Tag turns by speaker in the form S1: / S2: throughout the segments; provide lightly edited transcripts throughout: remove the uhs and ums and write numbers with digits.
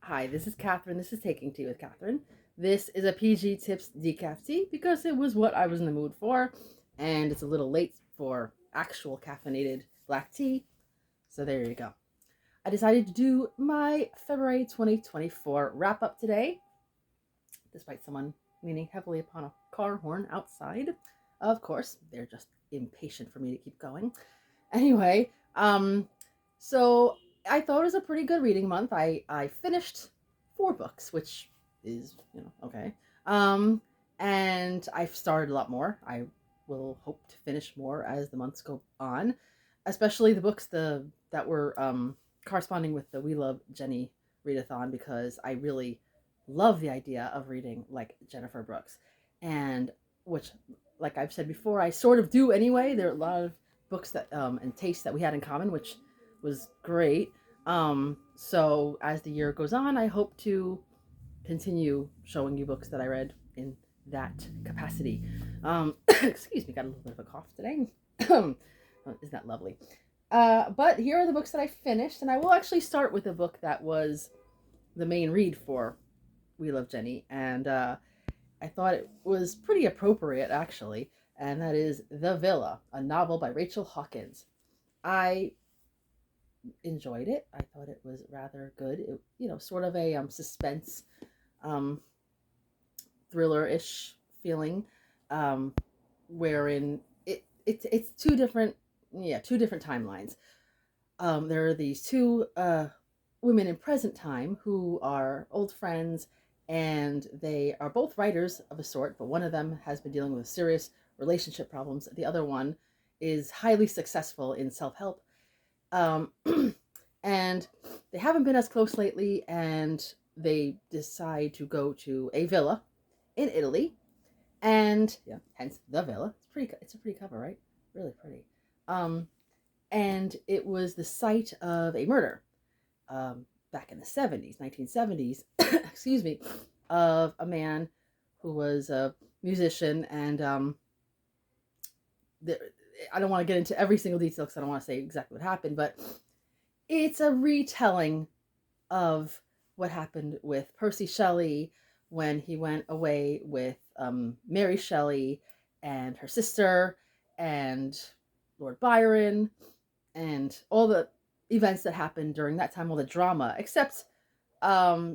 S1: Hi, this is Catherine. This is Taking Tea with Catherine. This is a PG Tips decaf tea because it was what I was in the mood for, and it's a little late for actual caffeinated black tea. So there you go. I decided to do my February 2024 wrap up today, despite someone leaning heavily upon a car horn outside. Of course, they're just impatient for me to keep going. Anyway, so I thought it was a pretty good reading month. I finished 4 books, which is okay. Um, and I've started a lot more. I will hope to finish more as the months go on, especially the books that were corresponding with the We Love Jenny readathon because I really love the idea of reading like Jennifer Brooks, and which, like I've said before, I sort of do anyway. There are a lot of books that and tastes that we had in common, which was great. So as the year goes on, I hope to continue showing you books that I read in that capacity. Excuse me, got a little bit of a cough today. Isn't that lovely? But here are the books that I finished, and I will actually start with a book that was the main read for We Love Jenny, and I thought it was pretty appropriate actually, and that is The Villa, a novel by Rachel Hawkins. I enjoyed it. I thought it was rather good. It, sort of a suspense, um, thriller-ish feeling, um, wherein it's two different timelines. There are these two women in present time who are old friends, and they are both writers of a sort, but one of them has been dealing with serious relationship problems. The other one is highly successful in self-help, um, and they haven't been as close lately, and they decide to go to a villa in Italy, and yeah, hence the villa. It's pretty. It's a pretty cover, right? Really pretty. Um, and it was the site of a murder, back in the 70s, 1970s. Excuse me, of a man who was a musician, and the, I don't want to get into every single detail because I don't want to say exactly what happened, but it's a retelling of what happened with Percy Shelley when he went away with Mary Shelley and her sister and Lord Byron and all the events that happened during that time, all the drama, except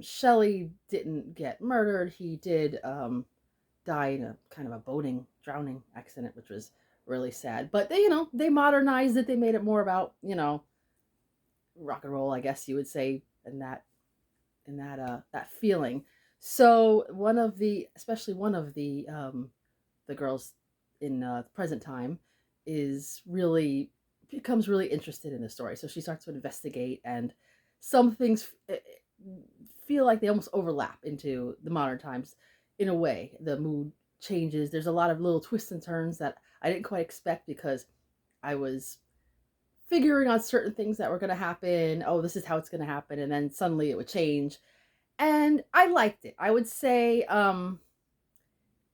S1: Shelley didn't get murdered. He did die in a kind of a boating drowning accident, which was really sad. But they modernized it. They made it more about rock and roll, I guess you would say, in that feeling. So especially one of the girls in present time, is really becomes really interested in the story. So she starts to investigate, and some things feel like they almost overlap into the modern times in a way. The mood changes. There's a lot of little twists and turns that I didn't quite expect because I was figuring out certain things that were going to happen. Oh, this is how it's going to happen, and then suddenly it would change, and I liked it. I would say it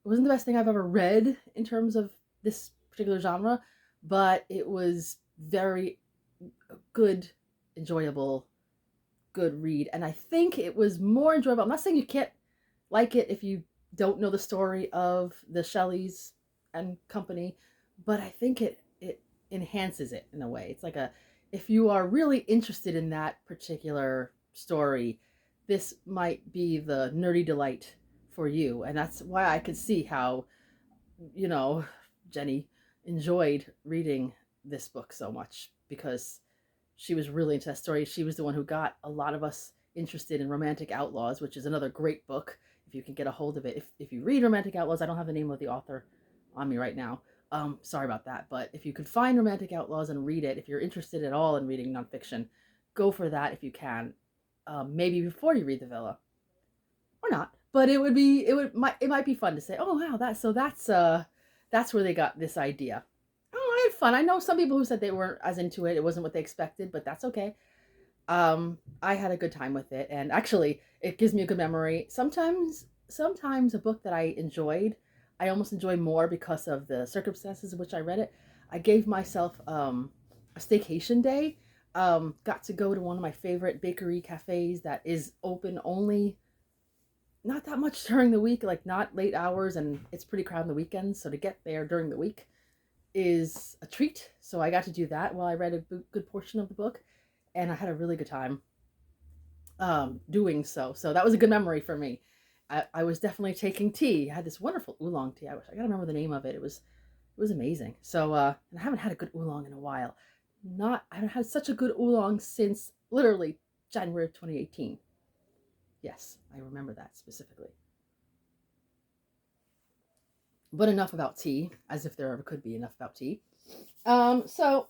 S1: wasn't the best thing I've ever read in terms of this particular genre, but it was very good, enjoyable, good read. And I think it was more enjoyable. I'm not saying you can't like it if you don't know the story of the Shelleys and company, but I think it enhances it in a way. It's like a if you are really interested in that particular story, this might be the nerdy delight for you. And that's why I could see how, you know, Jenny enjoyed reading this book so much because she was really into that story. She was the one who got a lot of us interested in Romantic Outlaws, which is another great book if you can get a hold of it. If you read Romantic Outlaws, I don't have the name of the author on me right now. Sorry about that. But if you could find Romantic Outlaws and read it, if you're interested at all in reading nonfiction, go for that if you can. Maybe before you read The Villa, or not. But it might be fun to say, oh wow, that's where they got this idea. Oh, I had fun. I know some people who said they weren't as into it. It wasn't what they expected, but that's okay. I had a good time with it, and actually, it gives me a good memory. Sometimes a book that I enjoyed, I almost enjoy more because of the circumstances in which I read it. I gave myself a staycation day Got to go to one of my favorite bakery cafes that is open only not that much during the week, like not late hours, and it's pretty crowded on the weekends. So to get there during the week is a treat. So I got to do that while I read a good portion of the book, and I had a really good time doing so. So that was a good memory for me. I was definitely taking tea. I had this wonderful oolong tea. I gotta remember the name of it. It was amazing. So and I haven't had a good oolong in a while. Not I haven't had such a good oolong since literally January of 2018. Yes, I remember that specifically. But enough about tea, as if there ever could be enough about tea. So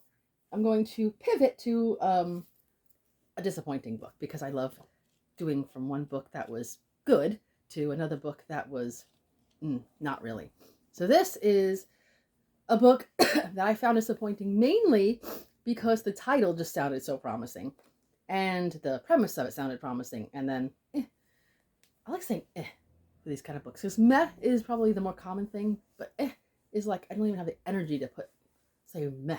S1: I'm going to pivot to a disappointing book because I love doing from one book that was good to another book that was not really. So this is a book that I found disappointing mainly because the title just sounded so promising and the premise of it sounded promising. And then I like saying for these kind of books because meh is probably the more common thing, but is like I don't even have the energy to say meh.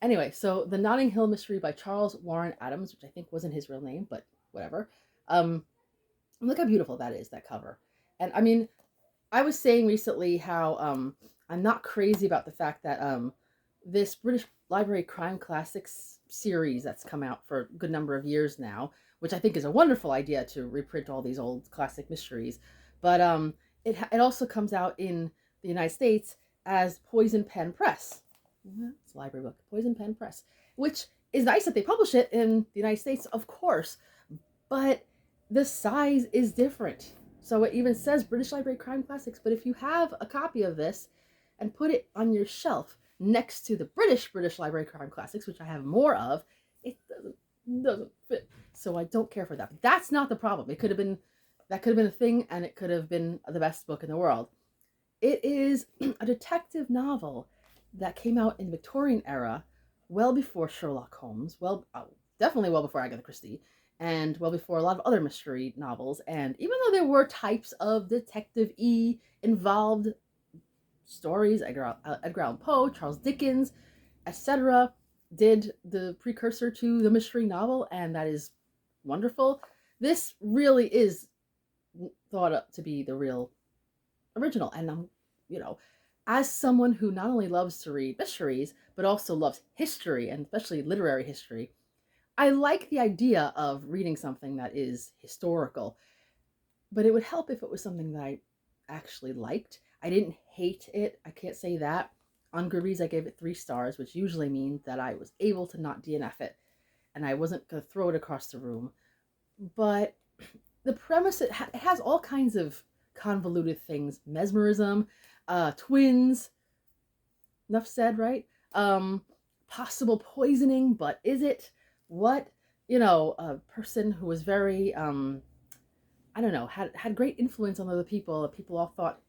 S1: Anyway, so The Notting Hill Mystery by Charles Warren Adams, which I think wasn't his real name, but whatever. Look how beautiful that is, that cover. And I mean, I was saying recently how I'm not crazy about the fact that this British Library Crime Classics series that's come out for a good number of years now, which I think is a wonderful idea to reprint all these old classic mysteries, but it also comes out in the United States as Poison Pen Press. It's a library book, Poison Pen Press, which is nice that they publish it in the United States, of course, but the size is different. So it even says British Library Crime Classics, but if you have a copy of this and put it on your shelf next to the British Library Crime Classics, which I have more of, it doesn't fit. So I don't care for that. But that's not the problem. It could have been a thing, and it could have been the best book in the world. It is a detective novel that came out in the Victorian era, well before Sherlock Holmes, definitely well before Agatha Christie, and well before a lot of other mystery novels. And even though there were types of detective-y involved stories, Edgar Allan Poe, Charles Dickens, etc., did the precursor to the mystery novel, and that is wonderful. This really is thought up to be the real original, and you know, as someone who not only loves to read mysteries but also loves history and especially literary history, I like the idea of reading something that is historical, but it would help if it was something that I actually liked. I didn't hate it. I can't say that. On Goodreads, I gave it 3 stars, which usually means that I was able to not DNF it and I wasn't going to throw it across the room. But the premise, it has all kinds of convoluted things: mesmerism, twins. Enough said, right? Possible poisoning, but is it? What? A person who was very, I don't know, had great influence on other people. People all thought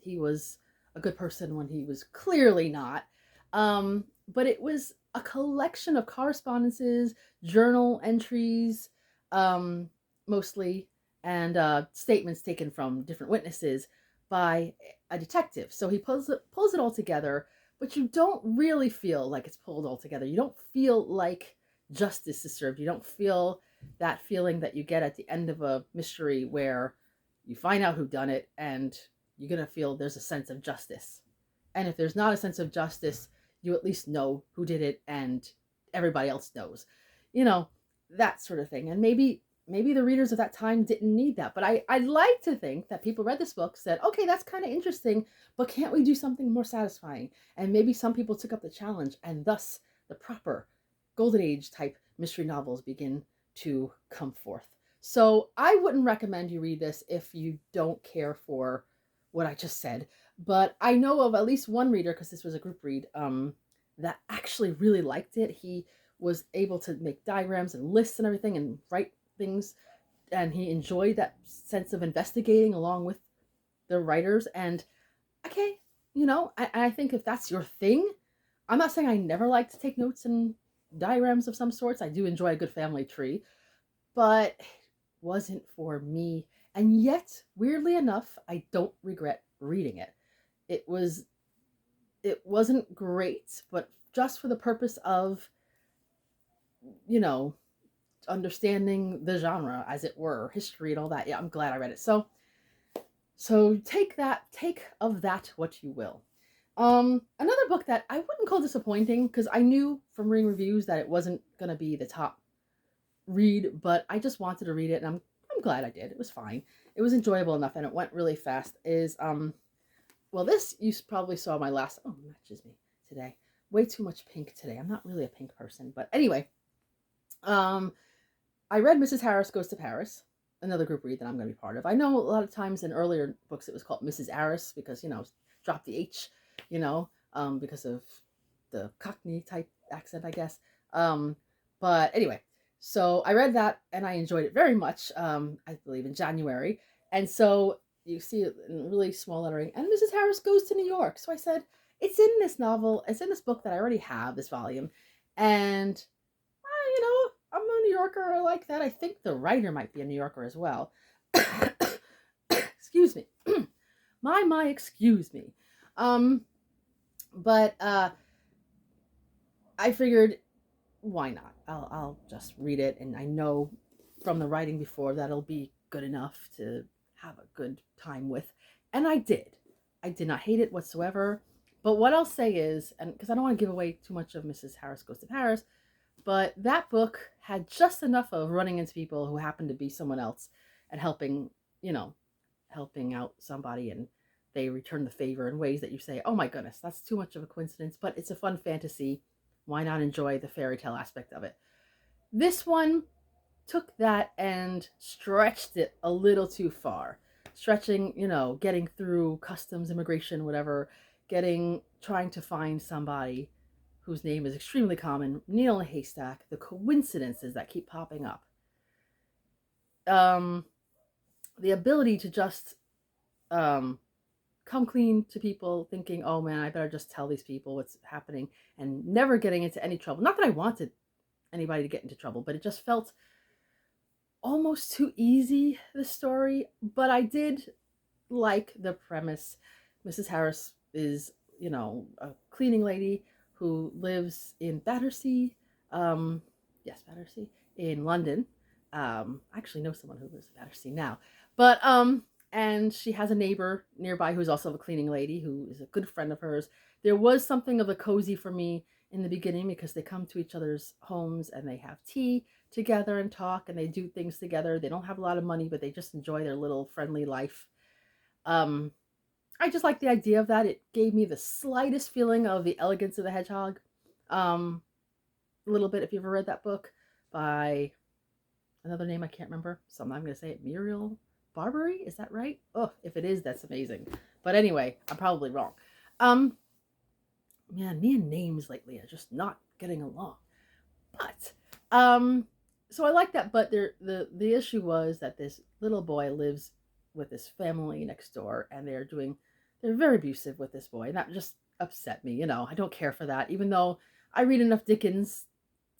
S1: he was a good person when he was clearly not. But it was a collection of correspondences, journal entries, um, mostly, and statements taken from different witnesses by a detective. So he pulls it all together, but you don't really feel like it's pulled all together. You don't feel like justice is served. You don't feel that feeling that you get at the end of a mystery where you find out who done it and you're going to feel there's a sense of justice. And if there's not a sense of justice, you at least know who did it and everybody else knows. You know, that sort of thing. And maybe the readers of that time didn't need that. But I'd like to think that people read this book, said, okay, that's kind of interesting, but can't we do something more satisfying? And maybe some people took up the challenge, and thus the proper Golden Age type mystery novels begin to come forth. So I wouldn't recommend you read this if you don't care for what I just said. But I know of at least one reader, because this was a group read, that actually really liked it. He was able to make diagrams and lists and everything and write things, and he enjoyed that sense of investigating along with the writers. And okay, I think if that's your thing, I'm not saying I never like to take notes and diagrams of some sorts. I do enjoy a good family tree, but it wasn't for me. And yet, weirdly enough, I don't regret reading it. It wasn't great, but just for the purpose of you know, understanding the genre, as it were, history and all that. Yeah, I'm glad I read it. So take of that what you will. Another book that I wouldn't call disappointing, because I knew from reading reviews that it wasn't gonna be the top read, but I just wanted to read it, and I'm glad I did. It was fine. It was enjoyable enough, and it went really fast. Is well, this you probably saw my last. Oh, matches me today. Way too much pink today. I'm not really a pink person, but anyway, um, I read Mrs. Harris Goes to Paris, another group read that I'm going to be part of. I know a lot of times in earlier books it was called Mrs. Harris because, drop the H, because of the Cockney type accent, I guess. But anyway, so I read that and I enjoyed it very much, I believe in January. And so you see it in really small lettering, and Mrs. Harris goes to New York. So I said, it's in this novel, it's in this book that I already have, this volume. And I'm a New Yorker. I like that. I think the writer might be a New Yorker as well. Excuse me. Excuse me. But I figured, why not? I'll just read it, and I know from the writing before that it'll be good enough to have a good time with. And I did. I did not hate it whatsoever. But what I'll say is, and because I don't want to give away too much of Mrs. Harris Goes to Paris, but that book had just enough of running into people who happened to be someone else and helping out somebody, and they return the favor in ways that you say, oh my goodness, that's too much of a coincidence, but it's a fun fantasy. Why not enjoy the fairy tale aspect of it? This one took that and stretched it a little too far. Stretching, getting through customs, immigration, whatever, trying to find somebody whose name is extremely common, needle in a haystack, the coincidences that keep popping up. The ability to just come clean to people, thinking, oh man, I better just tell these people what's happening, and never getting into any trouble. Not that I wanted anybody to get into trouble, but it just felt almost too easy, the story. But I did like the premise. Mrs. Harris is, a cleaning lady who lives in Battersea. Battersea in London. I actually know someone who lives in Battersea now. But and she has a neighbor nearby who's also a cleaning lady who is a good friend of hers. There was something of a cozy for me in the beginning because they come to each other's homes and they have tea together and talk and they do things together. They don't have a lot of money, but they just enjoy their little friendly life. I just like the idea of that. It gave me the slightest feeling of The Elegance of the Hedgehog. A little bit, if you've ever read that book by another name I can't remember, so I'm going to say it, Muriel Barbary. Is that right? Oh, if it is, that's amazing. But anyway, I'm probably wrong. Man, me and names lately are just not getting along. But so I like that. But the issue was that this little boy lives with this family next door, and they're very abusive with this boy, and that just upset me. I don't care for that, even though I read enough Dickens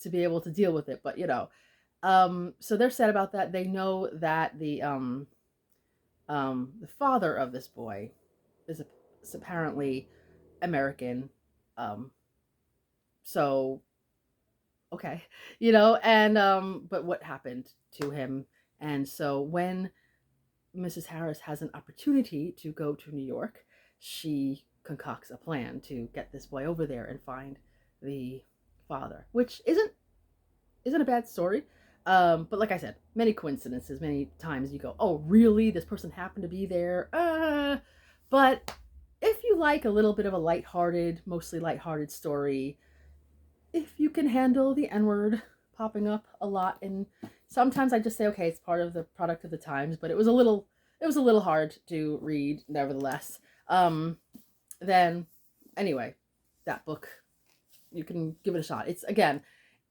S1: to be able to deal with it. But so they're sad about that. They know that the father of this boy is apparently American. So okay, and but what happened to him? And so when Mrs. Harris has an opportunity to go to New York, she concocts a plan to get this boy over there and find the father, which isn't a bad story. But like I said, many coincidences, many times you go, oh, really? This person happened to be there? But if you like a little bit of a mostly lighthearted story, if you can handle the N-word popping up a lot, and sometimes I just say, okay, it's part of the product of the times, but it was a little hard to read, nevertheless. Then, anyway, that book, you can give it a shot. It's, again,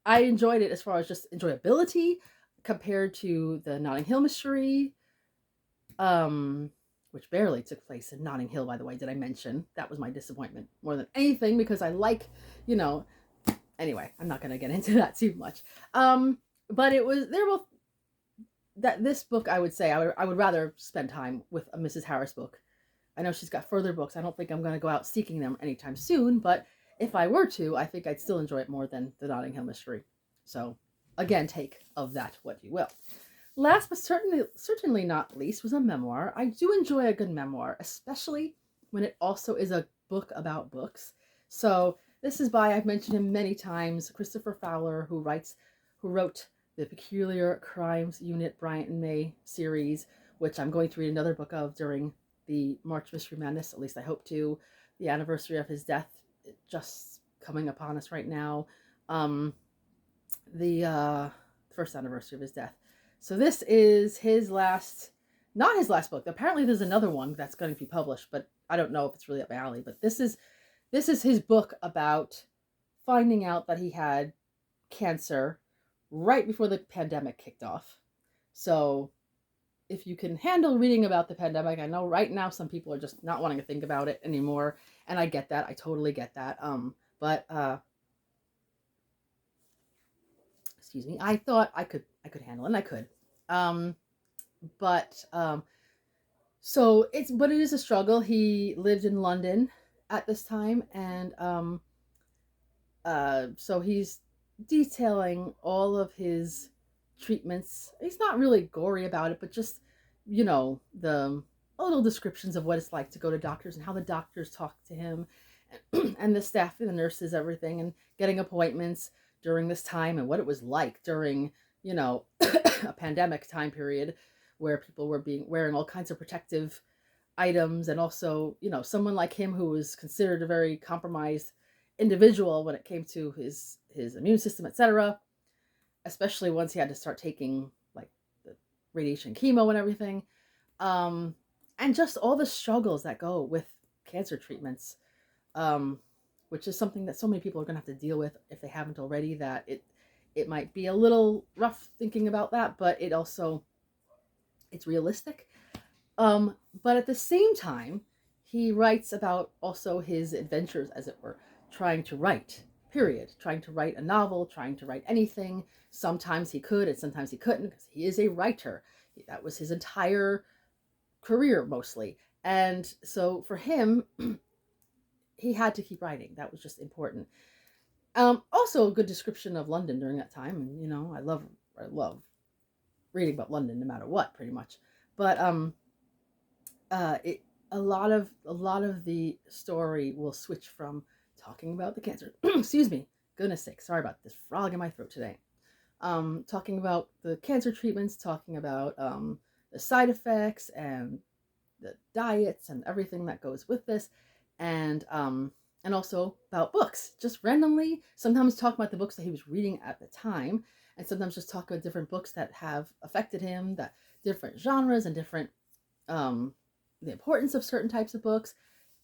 S1: I enjoyed it as far as just enjoyability compared to the Notting Hill Mystery, which barely took place in Notting Hill, by the way, did I mention? That was my disappointment more than anything, because I like, anyway, I'm not going to get into that too much. But they're both, this book, I would say, I would rather spend time with a Mrs. Harris book. I know she's got further books. I don't think I'm going to go out seeking them anytime soon, but if I were to, I think I'd still enjoy it more than the Notting Hill Mystery. So again, take of that what you will. Last but certainly not least was a memoir. I do enjoy a good memoir, especially when it also is a book about books. So this is by, I've mentioned him many times, Christopher Fowler, who wrote the Peculiar Crimes Unit Bryant and May series, which I'm going to read another book of during the March Mystery Madness. At least I hope to. The anniversary of his death just coming upon us right now. The first anniversary of his death. So this is his last, not his last book. Apparently there's another one that's going to be published, but I don't know if it's really up my alley. But this is his book about finding out that he had cancer right before the pandemic kicked off. So if you can handle reading about the pandemic, I know right now some people are just not wanting to think about it anymore, and I get that. I totally get that. But excuse me, I thought I could handle it, and I could. Um, but so it is a struggle. He lived in London at this time, and so he's detailing all of his treatments. He's not really gory about it, but just, the little descriptions of what it's like to go to doctors and how the doctors talk to him and the staff and the nurses, everything, and getting appointments during this time and what it was like during, a pandemic time period where people were wearing all kinds of protective items, and also, someone like him who was considered a very compromised individual when it came to his immune system, etc., especially once he had to start taking like the radiation chemo and everything, and just all the struggles that go with cancer treatments, which is something that so many people are going to have to deal with if they haven't already. That it might be a little rough thinking about that, but it's realistic. But at the same time, he writes about also his adventures, as it were, trying to write, period. Trying to write a novel, trying to write anything. Sometimes he could, and sometimes he couldn't, because he is a writer. That was his entire career, mostly. And so for him, he had to keep writing. That was just important. Also, a good description of London during that time. And, I love reading about London no matter what, pretty much. But a lot of the story will switch from talking about the cancer. Excuse me, goodness sake, sorry about this frog in my throat today. Talking about the cancer treatments, talking about the side effects and the diets and everything that goes with this, and also about books. Just randomly, sometimes talk about the books that he was reading at the time, and sometimes just talk about different books that have affected him, that different genres and different the importance of certain types of books.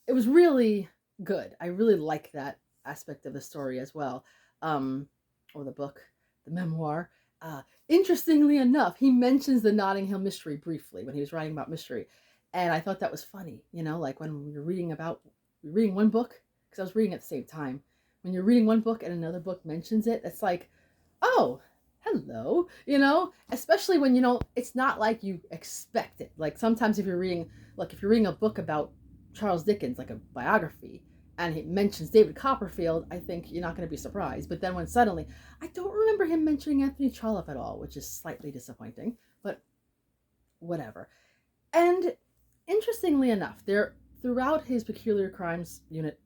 S1: It was really good. I really like that aspect of the story as well, or the book, the memoir. Interestingly enough, he mentions the Notting Hill Mystery briefly when he was writing about mystery, and I thought that was funny. Like when we were reading one book, because I was reading at the same time. When you're reading one book and another book mentions it, it's like, oh, hello, especially when, it's not like you expect it. Like sometimes if you're reading a book about Charles Dickens, like a biography, and he mentions David Copperfield, I think you're not going to be surprised. But then when suddenly, I don't remember him mentioning Anthony Trollope at all, which is slightly disappointing, but whatever. And interestingly enough, throughout his Peculiar Crimes Unit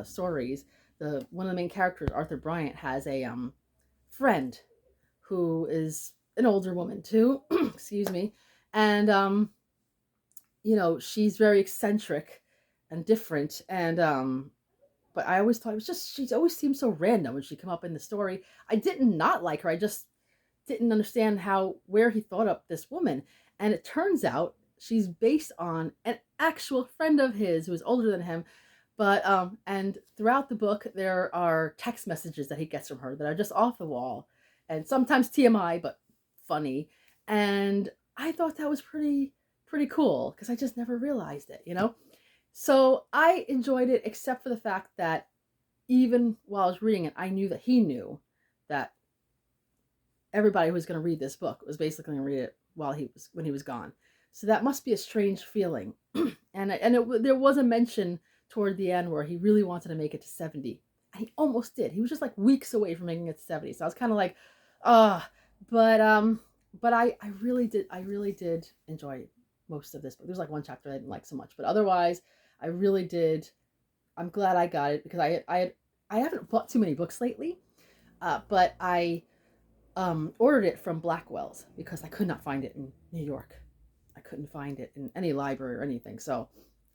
S1: stories, one of the main characters, Arthur Bryant, has a friend who is an older woman too, excuse me, and she's very eccentric and different, and but I always thought it was just, she always seemed so random when she came up in the story. I did not like her. I just didn't understand where he thought up this woman, and it turns out she's based on an actual friend of his who is older than him. But and throughout the book there are text messages that he gets from her that are just off the wall, and sometimes TMI, but funny. And I thought that was pretty cool, because I just never realized it, So I enjoyed it, except for the fact that even while I was reading it, I knew that he knew that everybody who was going to read this book was basically going to read it when he was gone. So that must be a strange feeling. There was a mention toward the end where he really wanted to make it to 70. He almost did. He was just like weeks away from making it to 70. So I was kind of like, Uh, but I really did enjoy most of this book. There's like one chapter I didn't like so much, but otherwise I really did. I'm glad I got it because I haven't bought too many books lately. But I ordered it from Blackwell's because I could not find it in New York. I couldn't find it in any library or anything. So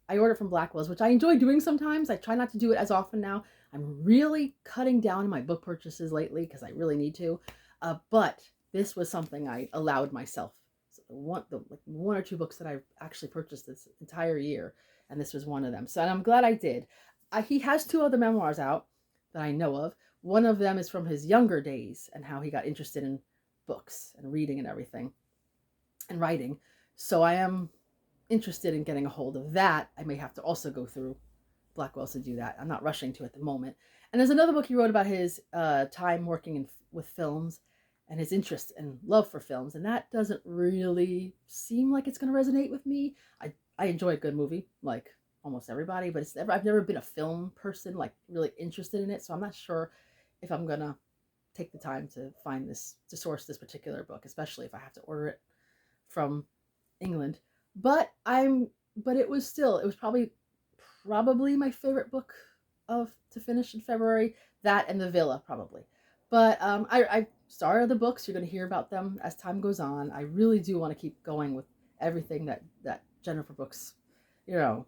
S1: I ordered from Blackwell's, which I enjoy doing sometimes. I try not to do it as often now. I'm really cutting down my book purchases lately because I really need to. But this was something I allowed myself. So like one or two books that I've actually purchased this entire year, and this was one of them. So and I'm glad I did. He has two other memoirs out that I know of. One of them is from his younger days and how he got interested in books and reading and everything and writing. So I am interested in getting a hold of that. I may have to also go through Blackwell to do that. I'm not rushing to at the moment. And there's another book he wrote about his time working with films and his interest and love for films. And that doesn't really seem like it's going to resonate with me. I enjoy a good movie, like almost everybody, but I've never been a film person, like really interested in it. So I'm not sure if I'm going to take the time to find this, to source this particular book, especially if I have to order it from England. But it was still, it was probably my favorite book of to finish in February. That and The Villa, probably. But I started the books. You're going to hear about them as time goes on. I really do want to keep going with everything that Jennifer Brooks, you know,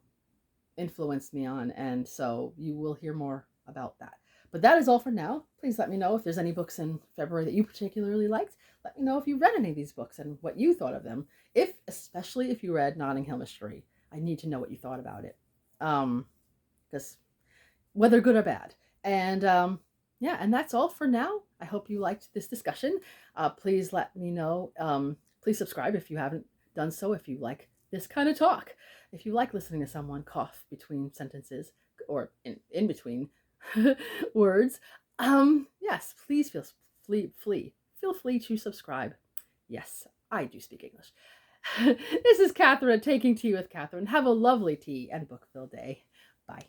S1: influenced me on, and so you will hear more about that. But that is all for now. Please let me know if there's any books in February that you particularly liked. Let me know if you read any of these books and what you thought of them. Especially if you read Notting Hill Mystery, I need to know what you thought about it. Because whether good or bad. And yeah, and that's all for now. I hope you liked this discussion. Please let me know. Please subscribe if you haven't done so, if you like this kind of talk. If you like listening to someone cough between sentences or in between words, yes, please feel free to subscribe. Yes, I do speak English. This is Catherine, Taking Tea with Catherine. Have a lovely tea and book-filled day. Bye.